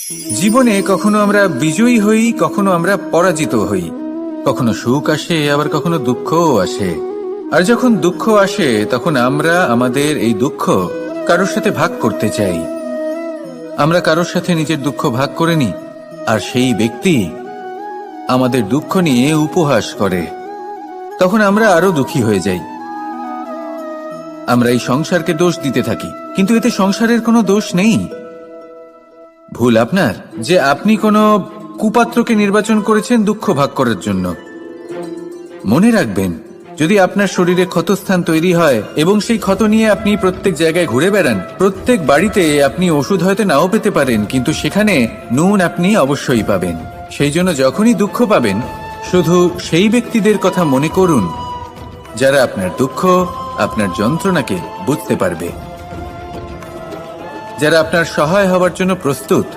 জীবনে কখনো আমরা বিজয়ী হই, কখনো আমরা পরাজিত হই। কখনো সুখ আসে, আবার কখনো দুঃখও আসে। আর যখন দুঃখ আসে তখন আমরা আমাদের এই দুঃখ কারোর সাথে ভাগ করতে চাই। আমরা কারোর সাথে নিজের দুঃখ ভাগ করে নিই, আর সেই ব্যক্তি আমাদের দুঃখ নিয়ে উপহাস করে। তখন আমরা আরো দুঃখী হয়ে যাই। আমরা এই সংসারকে দোষ দিতে থাকি, কিন্তু এতে সংসারের কোনো দোষ নেই। ভুল আপনার যে আপনি কোনো কুপাত্রকে নির্বাচন করেছেন দুঃখ ভাগ করার জন্য। মনে রাখবেন, যদি আপনার শরীরে ক্ষতস্থান তৈরি হয় এবং সেই ক্ষত নিয়ে আপনি প্রত্যেক জায়গায় ঘুরে বেড়ান, প্রত্যেক বাড়িতে আপনি ওষুধ হয়তো নাও পেতে পারেন, কিন্তু সেখানে নুন আপনি অবশ্যই পাবেন। সেই জন্য যখনই দুঃখ পাবেন, শুধু সেই ব্যক্তিদের কথা মনে করুন যারা আপনার দুঃখ, আপনার যন্ত্রণাকে বুঝতে পারবে, যারা আপনার সহায় হবার জন্য প্রস্তুত।